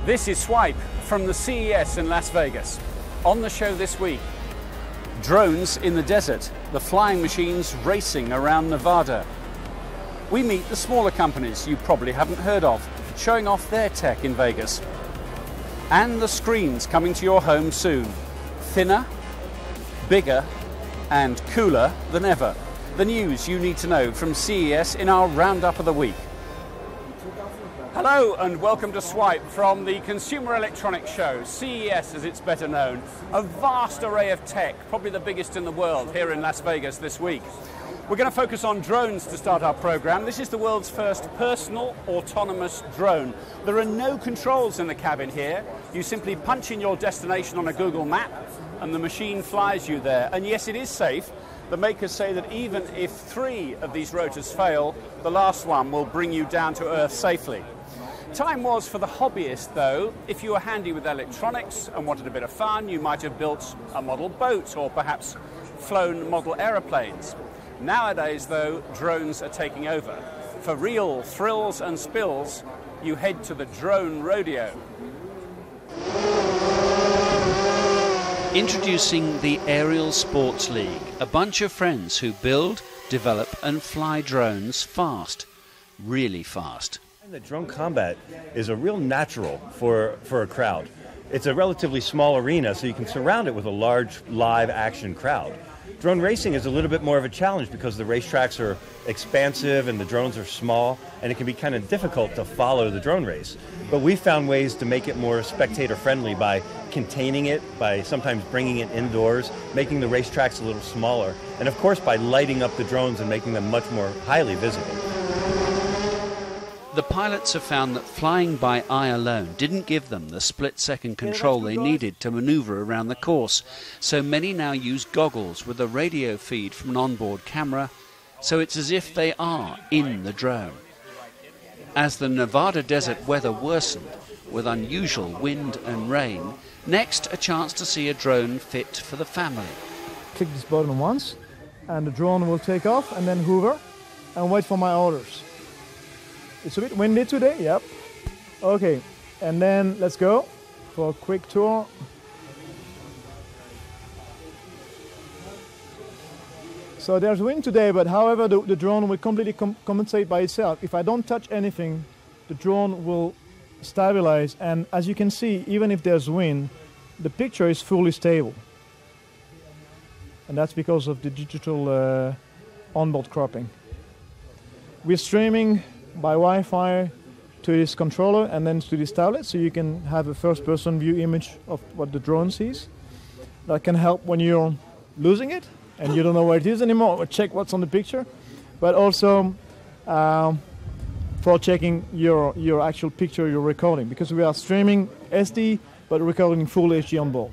This is Swipe from the CES in Las Vegas. On the show this week, drones in the desert, the flying machines racing around Nevada. We meet the smaller companies you probably haven't heard of, showing off their tech in Vegas. And the screens coming to your home soon. Thinner, bigger, and cooler than ever. The news you need to know from CES in our roundup of the week. Hello and welcome to Swipe from the Consumer Electronics Show, CES as it's better known. A vast array of tech, probably the biggest in the world, here in Las Vegas this week. We're going to focus on drones to start our program. This is the world's first personal autonomous drone. There are no controls in the cabin here. You simply punch in your destination on a Google map and the machine flies you there. And yes, it is safe. The makers say that even if 3 of these rotors fail, the last one will bring you down to Earth safely. Time was for the hobbyist, though. If you were handy with electronics and wanted a bit of fun, you might have built a model boat or perhaps flown model aeroplanes. Nowadays, though, drones are taking over. For real thrills and spills, you head to the drone rodeo. Introducing the Aerial Sports League, a bunch of friends who build, develop and fly drones fast, really fast. The drone combat is a real natural for a crowd. It's a relatively small arena, so you can surround it with a large live action crowd. Drone racing is a little bit more of a challenge because the racetracks are expansive and the drones are small, and it can be kind of difficult to follow the drone race. But we found ways to make it more spectator friendly by containing it, by sometimes bringing it indoors, making the racetracks a little smaller, and of course by lighting up the drones and making them much more highly visible. The pilots have found that flying by eye alone didn't give them the split-second control they needed to maneuver around the course, so many now use goggles with a radio feed from an onboard camera, so it's as if they are in the drone. As the Nevada desert weather worsened, with unusual wind and rain, next a chance to see a drone fit for the family. Click this button once, and the drone will take off and then hover and wait for my orders. It's a bit windy today, yep. Okay, and then let's go for a quick tour. So there's wind today, but however the drone will completely compensate by itself. If I don't touch anything, the drone will stabilize, and as you can see, even if there's wind, the picture is fully stable. And that's because of the digital onboard cropping. We're streaming by Wi-Fi to this controller and then to this tablet, so you can have a first-person view image of what the drone sees. That can help when you're losing it and you don't know where it is anymore, or check what's on the picture, but also for checking your actual picture you're recording, because we are streaming SD but recording full HD on board.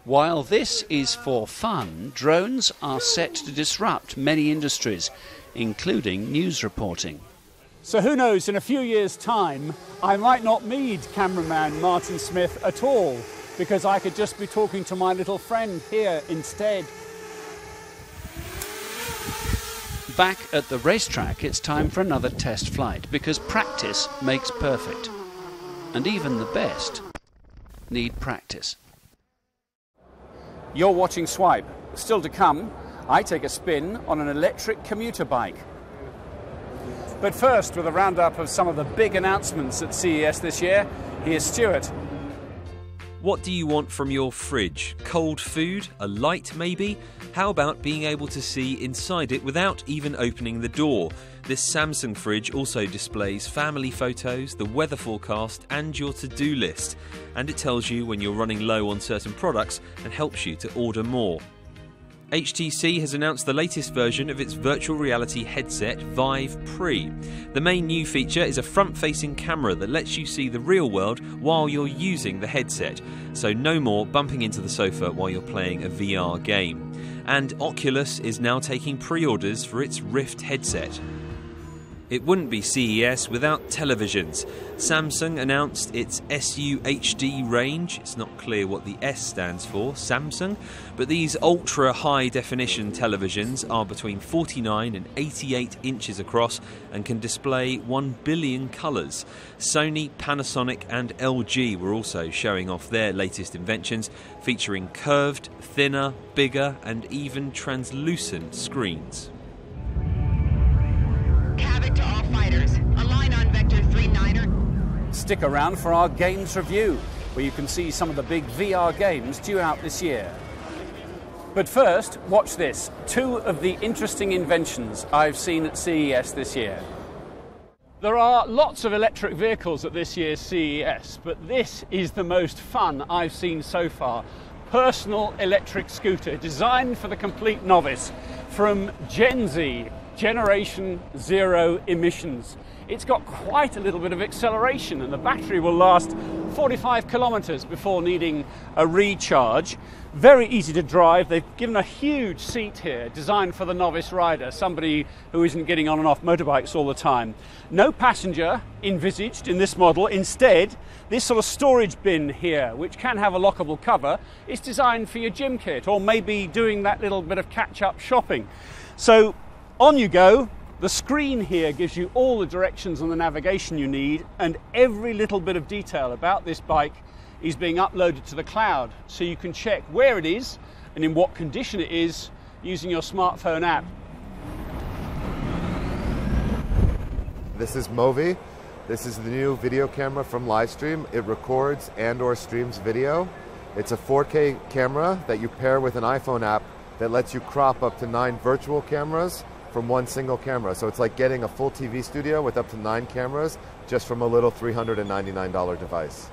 While this is for fun, drones are set to disrupt many industries, including news reporting. So who knows, in a few years' time, I might not need cameraman Martin Smith at all, because I could just be talking to my little friend here instead. Back at the racetrack, it's time for another test flight, because practice makes perfect. And even the best need practice. You're watching Swipe. Still to come, I take a spin on an electric commuter bike. But first, with a roundup of some of the big announcements at CES this year, here's Stuart. What do you want from your fridge? Cold food? A light maybe? How about being able to see inside it without even opening the door? This Samsung fridge also displays family photos, the weather forecast and your to-do list. And it tells you when you're running low on certain products and helps you to order more. HTC has announced the latest version of its virtual reality headset, Vive Pre. The main new feature is a front-facing camera that lets you see the real world while you're using the headset, so no more bumping into the sofa while you're playing a VR game. And Oculus is now taking pre-orders for its Rift headset. It wouldn't be CES without televisions. Samsung announced its SUHD range. It's not clear what the S stands for, Samsung, but these ultra high definition televisions are between 49 and 88 inches across and can display 1 billion colours. Sony, Panasonic and LG were also showing off their latest inventions, featuring curved, thinner, bigger and even translucent screens. Havoc to all fighters. Align on Vector 39er. Stick around for our games review, where you can see some of the big VR games due out this year. But first, watch this. 2 of the interesting inventions I've seen at CES this year. There are lots of electric vehicles at this year's CES, but this is the most fun I've seen so far. Personal electric scooter designed for the complete novice from GenZe. Generation Zero Emissions. It's got quite a little bit of acceleration and the battery will last 45 kilometers before needing a recharge. Very easy to drive. They've given a huge seat here designed for the novice rider, somebody who isn't getting on and off motorbikes all the time. No passenger envisaged in this model. Instead, this sort of storage bin here, which can have a lockable cover, is designed for your gym kit or maybe doing that little bit of catch-up shopping. So on you go. The screen here gives you all the directions and the navigation you need, and every little bit of detail about this bike is being uploaded to the cloud, so you can check where it is and in what condition it is using your smartphone app. This is MOVI. This is the new video camera from Livestream. It records and/or streams video. It's a 4K camera that you pair with an iPhone app that lets you crop up to 9 virtual cameras from one single camera. So it's like getting a full TV studio with up to 9 cameras just from a little $399 device.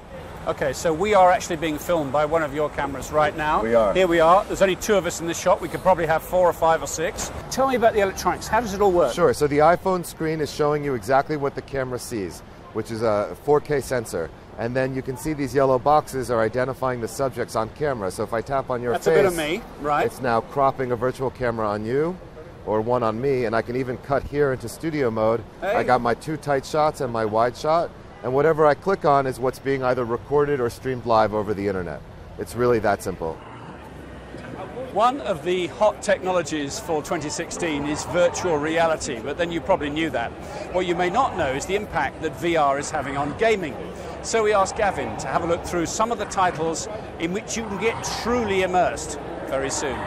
Okay, so we are actually being filmed by one of your cameras right now. We are. Here we are. There's only 2 of us in this shot. We could probably have 4 or 5 or 6. Tell me about the electronics. How does it all work? Sure. So the iPhone screen is showing you exactly what the camera sees, which is a 4K sensor. And then you can see these yellow boxes are identifying the subjects on camera. So if I tap on your face, that's a bit of me, right? It's now cropping a virtual camera on you or one on me, and I can even cut here into studio mode. Hey. I got my 2 tight shots and my wide shot, and whatever I click on is what's being either recorded or streamed live over the internet. It's really that simple. One of the hot technologies for 2016 is virtual reality, but then you probably knew that. What you may not know is the impact that VR is having on gaming. So we asked Gavin to have a look through some of the titles in which you can get truly immersed very soon.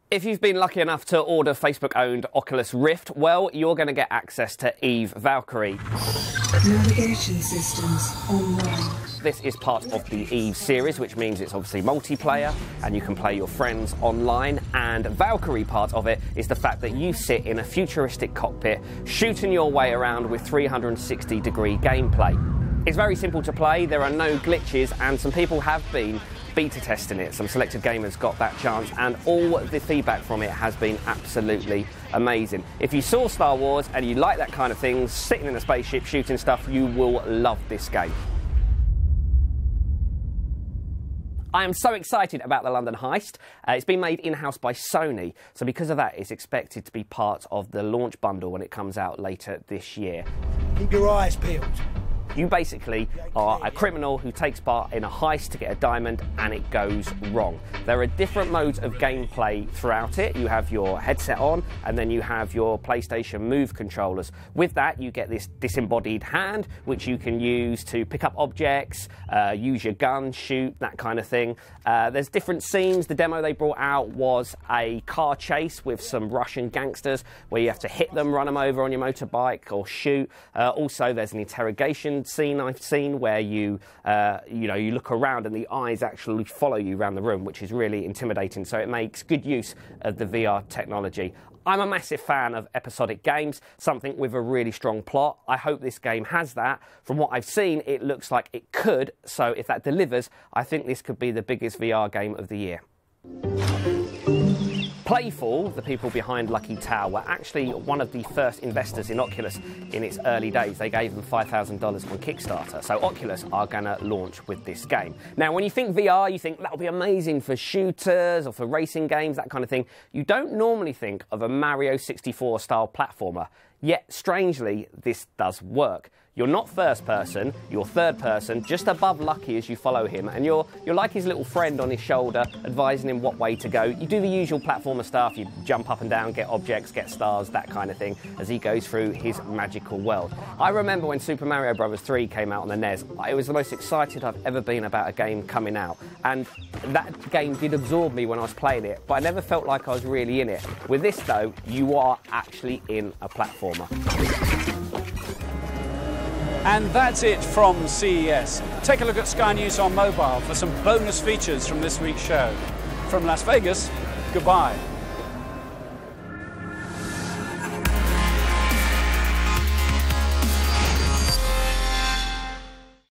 If you've been lucky enough to order Facebook-owned Oculus Rift, well, you're going to get access to Eve Valkyrie. Navigation systems online. This is part of the Eve series, which means it's obviously multiplayer and you can play your friends online. And Valkyrie part of it is the fact that you sit in a futuristic cockpit, shooting your way around with 360-degree gameplay. It's very simple to play, there are no glitches, and some people have been beta testing it. Some selected gamers got that chance, and all the feedback from it has been absolutely amazing. If you saw Star Wars and you like that kind of thing, sitting in a spaceship shooting stuff, you will love this game. I am so excited about the London Heist. It's been made in-house by Sony, so because of that, it's expected to be part of the launch bundle when it comes out later this year. Keep your eyes peeled. You basically are a criminal who takes part in a heist to get a diamond and it goes wrong. There are different modes of gameplay throughout it. You have your headset on and then you have your PlayStation Move controllers. With that you get this disembodied hand which you can use to pick up objects, use your gun, shoot, that kind of thing. There's different scenes. The demo they brought out was a car chase with some Russian gangsters where you have to hit them, run them over on your motorbike or shoot. Also there's an interrogation scene I've seen where you look around and the eyes actually follow you around the room, which is really intimidating, so it makes good use of the VR technology. I'm a massive fan of episodic games, something with a really strong plot. I hope this game has that. From what I've seen, it looks like it could, so if that delivers, I think this could be the biggest VR game of the year. Playful, the people behind Lucky Tau, were actually one of the first investors in Oculus in its early days. They gave them $5,000 on Kickstarter. So Oculus are going to launch with this game. Now, when you think VR, you think that'll be amazing for shooters or for racing games, that kind of thing. You don't normally think of a Mario 64 style platformer. Yet, strangely, this does work. You're not first person, you're third person, just above Lucky as you follow him, and you're like his little friend on his shoulder, advising him what way to go. You do the usual platformer stuff, you jump up and down, get objects, get stars, that kind of thing, as he goes through his magical world. I remember when Super Mario Bros. 3 came out on the NES, it was the most excited I've ever been about a game coming out, and that game did absorb me when I was playing it, but I never felt like I was really in it. With this though, you are actually in a platformer. And that's it from CES. Take a look at Sky News on mobile for some bonus features from this week's show. From Las Vegas, goodbye.